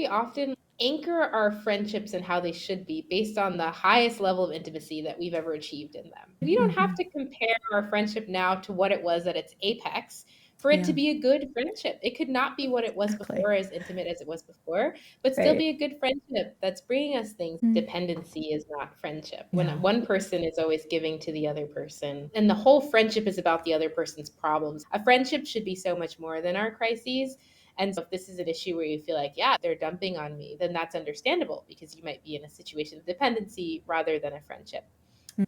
we often anchor our friendships and how they should be based on the highest level of intimacy that we've ever achieved in them. We don't have Hmm. to compare our friendship now to what it was at its apex for it to Yeah, be a good friendship. It could not be what it was exactly. before, as intimate as it was before, but still Right. be a good friendship that's bringing us things. Mm. Dependency is not friendship. When No. one person is always giving to the other person, and the whole friendship is about the other person's problems. A friendship should be so much more than our crises. And so if this is an issue where you feel like, yeah, they're dumping on me, then that's understandable because you might be in a situation of dependency rather than a friendship.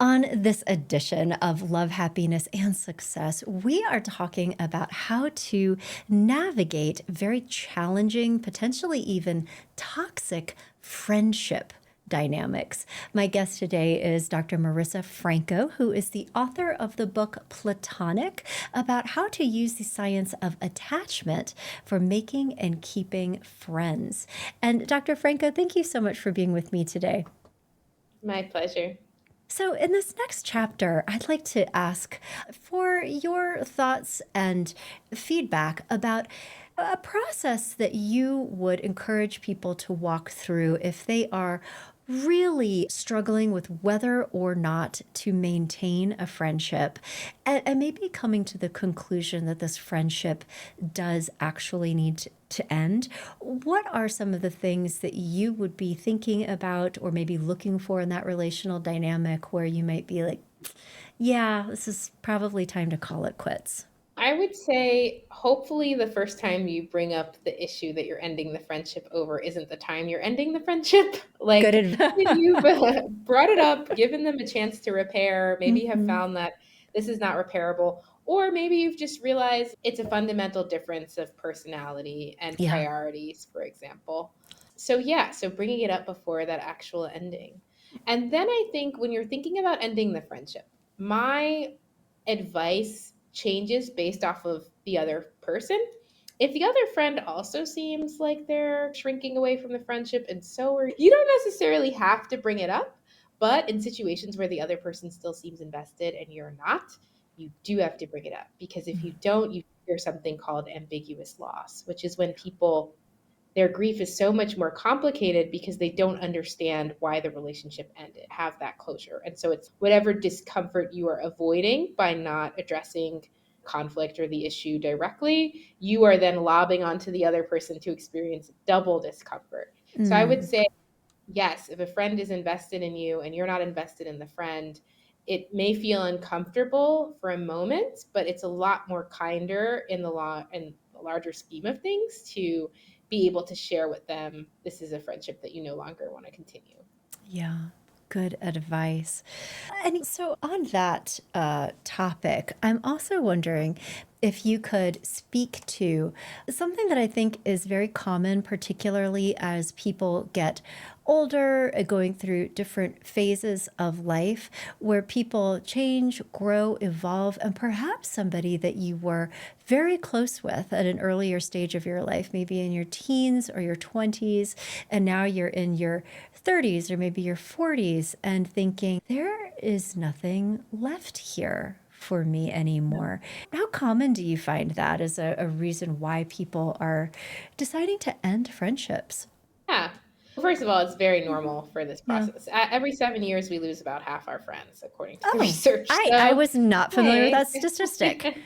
On this edition of Love, Happiness, and Success, we are talking about how to navigate very challenging, potentially even toxic friendship dynamics. My guest today is Dr. Marisa Franco, who is the author of the book Platonic, about how to use the science of attachment for making and keeping friends. And Dr. Franco, thank you so much for being with me today. My pleasure. So, in this next chapter, I'd like to ask for your thoughts and feedback about a process that you would encourage people to walk through if they are really struggling with whether or not to maintain a friendship, and maybe coming to the conclusion that this friendship does actually need to end. What are some of the things that you would be thinking about or maybe looking for in that relational dynamic where you might be like, yeah, this is probably time to call it quits? I would say, hopefully, the first time you bring up the issue that you're ending the friendship over isn't the time you're ending the friendship. Good Like, when advice. you've brought it up, given them a chance to repair, maybe you have Hmm. found that this is not repairable, or maybe you've just realized it's a fundamental difference of personality and Yeah. priorities, for example. So, yeah, so bringing it up before that actual ending. And then I think when you're thinking about ending the friendship, my advice changes based off of the other person. If the other friend also seems like they're shrinking away from the friendship and so are you, don't necessarily have to bring it up, but in situations where the other person still seems invested and you're not, you do have to bring it up because if you don't, you hear something called ambiguous loss, which is when people their grief is so much more complicated because they don't understand why the relationship ended, have that closure. And so it's whatever discomfort you are avoiding by not addressing conflict or the issue directly, you are then lobbing onto the other person to experience double discomfort. So I would Mm, say, yes, if a friend is invested in you and you're not invested in the friend, it may feel uncomfortable for a moment, but it's a lot more kinder in the larger scheme of things to be able to share with them this is a friendship that you no longer want to continue. yeah. Good advice. And so, on that topic, I'm also wondering if you could speak to something that I think is very common, particularly as people get older, going through different phases of life, where people change, grow, evolve, and perhaps somebody that you were very close with at an earlier stage of your life, maybe in your teens or your 20s, and now you're in your 30s or maybe your 40s and thinking, there is nothing left here for me anymore. How common do you find that as a reason why people are deciding to end friendships? Yeah. Well, first of all, it's very normal for this Yeah. process. Every 7 years, we lose about half our friends, according to the Oh, research. I So, was not familiar with hey. that statistic.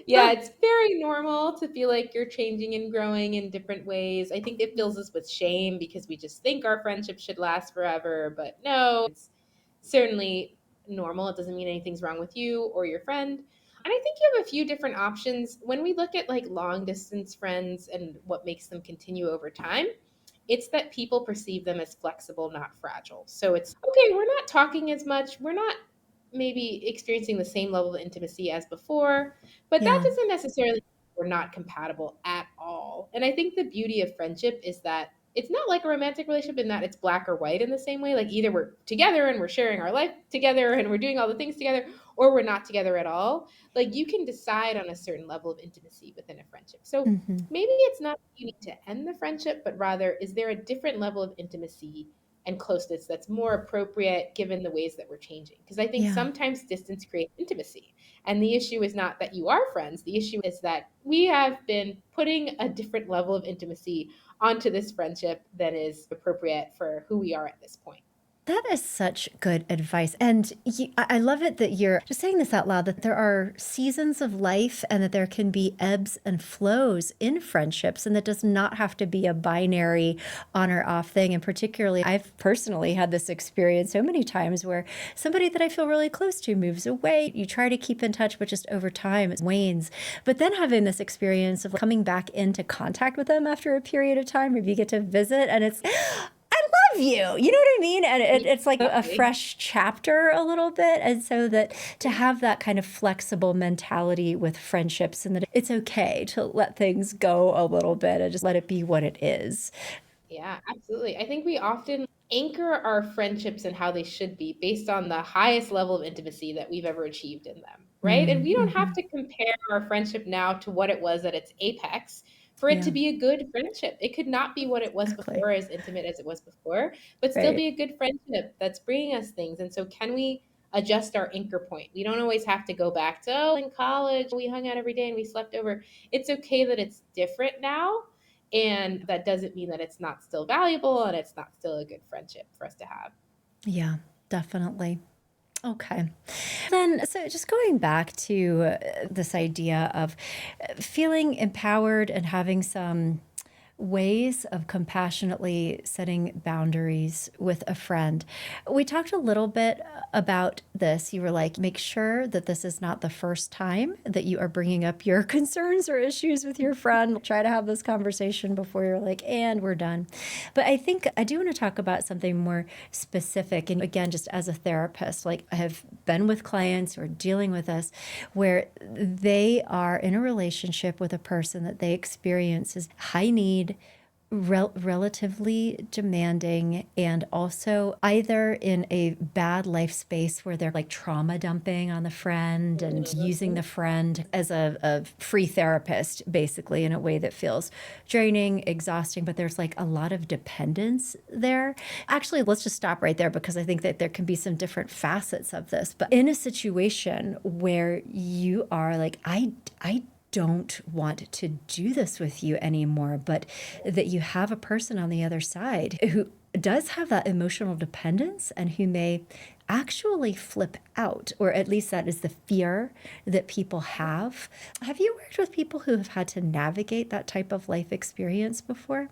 Yeah, it's very normal to feel like you're changing and growing in different ways. I think it fills us with shame because we just think our friendship should last forever. But no, it's certainly normal. It doesn't mean anything's wrong with you or your friend. And I think you have a few different options. When we look at like long distance friends and what makes them continue over time, it's that people perceive them as flexible, not fragile. So it's okay, we're not talking as much. We're not maybe experiencing the same level of intimacy as before, but that Yeah. doesn't necessarily mean we're not compatible at all. And I think the beauty of friendship is that it's not like a romantic relationship in that it's black or white in the same way. Like either we're together and we're sharing our life together and we're doing all the things together, or we're not together at all. Like you can decide on a certain level of intimacy within a friendship. So Hmm. maybe it's not that you need to end the friendship, but rather, is there a different level of intimacy and closeness that's more appropriate given the ways that we're changing? Because I think Yeah. sometimes distance creates intimacy. And the issue is not that you are friends, the issue is that we have been putting a different level of intimacy onto this friendship than is appropriate for who we are at this point. That is such good advice. And I love it that you're just saying this out loud, that there are seasons of life and that there can be ebbs and flows in friendships. And that does not have to be a binary on or off thing. And particularly, I've personally had this experience so many times where somebody that I feel really close to moves away. You try to keep in touch, but just over time it wanes. But then having this experience of coming back into contact with them after a period of time, maybe you get to visit and it's, love you. You know what I mean? And it's like a fresh chapter a little bit. And so that to have that kind of flexible mentality with friendships and that it's okay to let things go a little bit and just let it be what it is. Yeah, absolutely. I think we often anchor our friendships and how they should be based on the highest level of intimacy that we've ever achieved in them, right? And we don't have Mm-hmm. to compare our friendship now to what it was at its apex for it to Yeah, be a good friendship. It could not be what it was exactly. before, as intimate as it was before, but still Right. be a good friendship that's bringing us things. And so, can we adjust our anchor point? We don't always have to go back to, oh, in college, we hung out every day and we slept over. It's okay that it's different now, and that doesn't mean that it's not still valuable and it's not still a good friendship for us to have. Yeah, definitely. Okay. Then, so just going back to this idea of feeling empowered and having some ways of compassionately setting boundaries with a friend. We talked a little bit about this. You were like, make sure that this is not the first time that you are bringing up your concerns or issues with your friend. Try to have this conversation before you're like, and we're done. But I think I do want to talk about something more specific. And again, just as a therapist, like I have been with clients who are dealing with us where they are in a relationship with a person that they experience as high need, relatively demanding, and also either in a bad life space where they're like trauma dumping on the friend and using the friend as a free therapist, basically, in a way that feels draining, exhausting, but there's like a lot of dependence there. Actually, let's just stop right there because I think that there can be some different facets of this. But in a situation where you are like, I don't want to do this with you anymore, but that you have a person on the other side who does have that emotional dependence and who may actually flip out, or at least that is the fear that people have. Have you worked with people who have had to navigate that type of life experience before?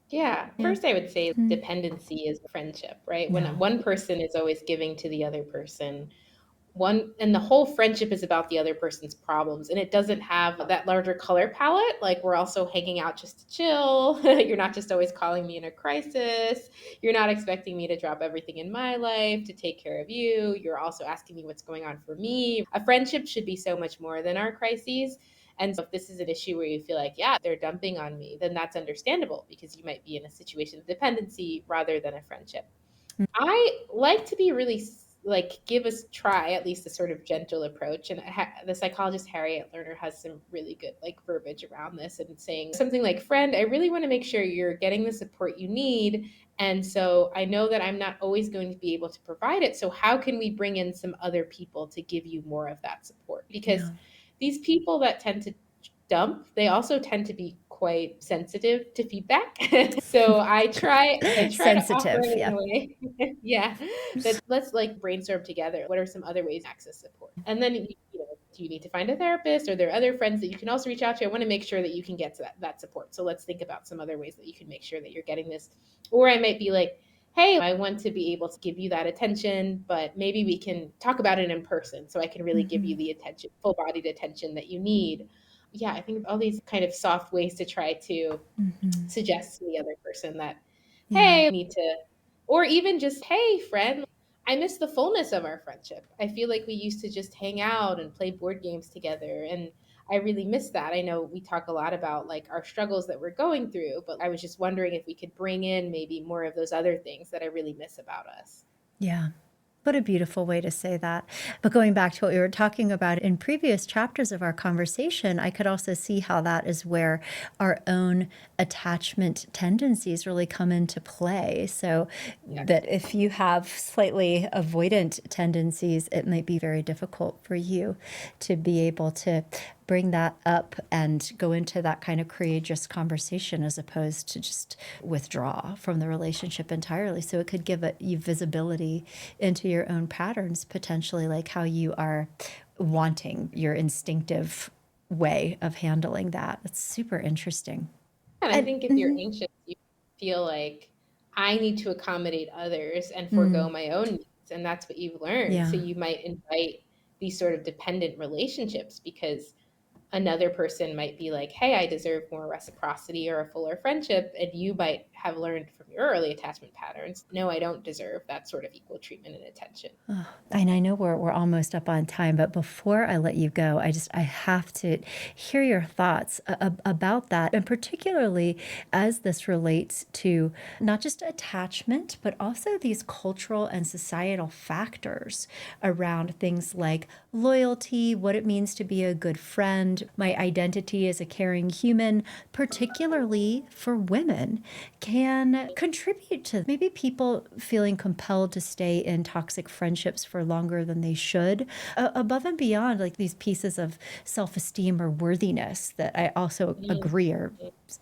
Yeah. Yeah. First, I would say Mm. dependency is friendship, right? When Yeah. one person is always giving to the other person, one and the whole friendship is about the other person's problems, and it doesn't have that larger color palette, like we're also hanging out just to chill. You're not just always calling me in a crisis, you're not expecting me to drop everything in my life to take care of you, you're also asking me what's going on for me. A friendship should be so much more than our crises. And so if this is an issue where you feel like, yeah, they're dumping on me, then that's understandable because you might be in a situation of dependency rather than a friendship. I like to be really like give us try at least a sort of gentle approach, and the psychologist Harriet Lerner has some really good like verbiage around this and saying something like, friend, I really want to make sure you're getting the support you need, and so I know that I'm not always going to be able to provide it, so how can we bring in some other people to give you more of that support? Because Yeah. these people that tend to dump, they also tend to be quite sensitive to feedback. So I try to offer Sensitive. it in Yeah. a way, yeah, that let's like brainstorm together. What are some other ways to access support? And then you know, do you need to find a therapist, or there are other friends that you can also reach out to? I want to make sure that you can get to that support. So let's think about some other ways that you can make sure that you're getting this. Or I might be like, hey, I want to be able to give you that attention, but maybe we can talk about it in person so I can really give Mm-hmm. you the attention, full bodied attention that you need. Yeah, I think all these kind of soft ways to try to Mm-hmm. suggest to the other person that, Yeah. hey, I need to, or even just, hey, friend, I miss the fullness of our friendship. I feel like we used to just hang out and play board games together. And I really miss that. I know we talk a lot about like our struggles that we're going through, but I was just wondering if we could bring in maybe more of those other things that I really miss about us. Yeah. What a beautiful way to say that. But going back to what we were talking about in previous chapters of our conversation, I could also see how that is where our own attachment tendencies really come into play. So Yes. that if you have slightly avoidant tendencies, it might be very difficult for you to be able to bring that up and go into that kind of courageous conversation as opposed to just withdraw from the relationship entirely. So it could give you visibility into your own patterns, potentially, like how you are wanting your instinctive way of handling that. It's super interesting. And I And think if you're anxious, you feel like I need to accommodate others and forego my own needs. And that's what you've learned. So yeah. you might invite these sort of dependent relationships because another person might be like, hey, I deserve more reciprocity or a fuller friendship. And you might have learned from your early attachment patterns, no, I don't deserve that sort of equal treatment and attention. Oh, and I know we're almost up on time, but before I let you go, I have to hear your thoughts about that, and particularly as this relates to not just attachment, but also these cultural and societal factors around things like loyalty, what it means to be a good friend, my identity as a caring human, particularly for women, can contribute to maybe people feeling compelled to stay in toxic friendships for longer than they should, above and beyond like these pieces of self-esteem or worthiness that I also Mm. agree are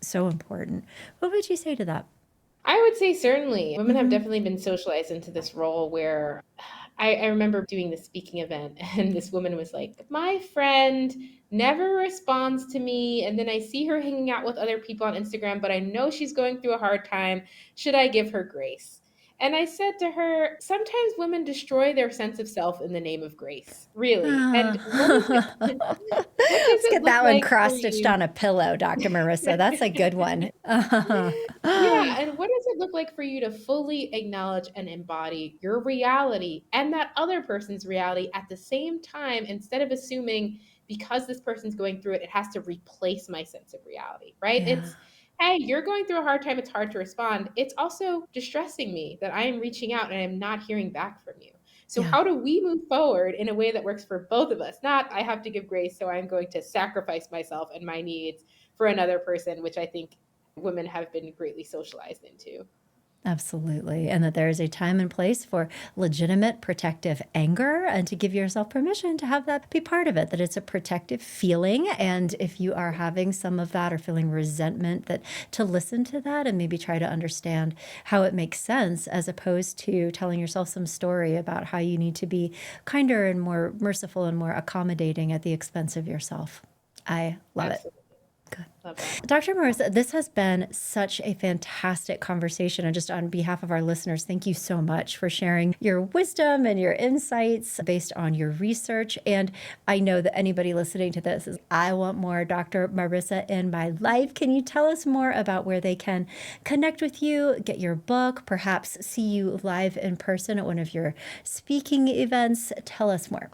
so important. What would you say to that? I would say certainly women have Mm-hmm. definitely been socialized into this role where I remember doing the speaking event and this woman was like, my friend never responds to me. And then I see her hanging out with other people on Instagram, but I know she's going through a hard time. Should I give her grace? And I said to her, sometimes women destroy their sense of self in the name of grace, really. And what does Let's it get look that one like for cross-stitched you? on a pillow, Dr. Marissa. That's a good one. Yeah, and what does it look like for you to fully acknowledge and embody your reality and that other person's reality at the same time instead of assuming because this person's going through it, it has to replace my sense of reality, right? Yeah. It's, hey, you're going through a hard time, it's hard to respond. It's also distressing me that I am reaching out and I'm not hearing back from you. So, Yeah. how do we move forward in a way that works for both of us? Not, I have to give grace, so I'm going to sacrifice myself and my needs for another person, which I think women have been greatly socialized into. Absolutely. And that there is a time and place for legitimate protective anger and to give yourself permission to have that be part of it, that it's a protective feeling. And if you are having some of that or feeling resentment, that to listen to that and maybe try to understand how it makes sense as opposed to telling yourself some story about how you need to be kinder and more merciful and more accommodating at the expense of yourself. I love it. Absolutely. Good. Love that. Dr. Marissa, this has been such a fantastic conversation. And just on behalf of our listeners, thank you so much for sharing your wisdom and your insights based on your research. And I know that anybody listening to this is, I want more Dr. Marissa in my life. Can you tell us more about where they can connect with you, get your book, perhaps see you live in person at one of your speaking events? Tell us more.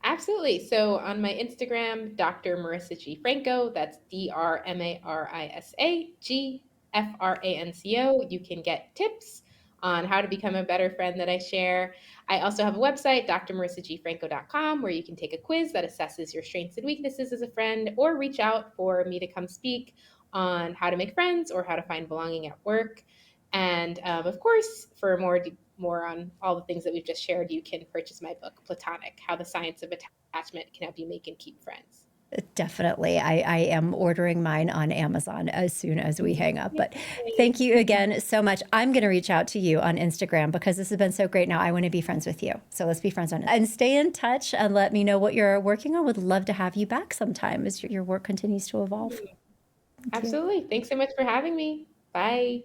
Absolutely. So on my Instagram, Dr. Marisa G. Franco, that's DrMarisa G. Franco, you can get tips on how to become a better friend that I share. I also have a website, drmarisagfranco.com, where you can take a quiz that assesses your strengths and weaknesses as a friend, or reach out for me to come speak on how to make friends or how to find belonging at work. And of course, for more on all the things that we've just shared, you can purchase my book, Platonic: How the Science of Attachment Can Help You Make and Keep Friends. Definitely. I am ordering mine on Amazon as soon as we hang up. But thank Yay. you again so much. I'm going to reach out to you on Instagram because this has been so great. Now I want to be friends with you. So let's be friends on it. And stay in touch and let me know what you're working on. Would love to have you back sometime as your work continues to evolve. Thank you. Absolutely. Thanks so much for having me. Bye.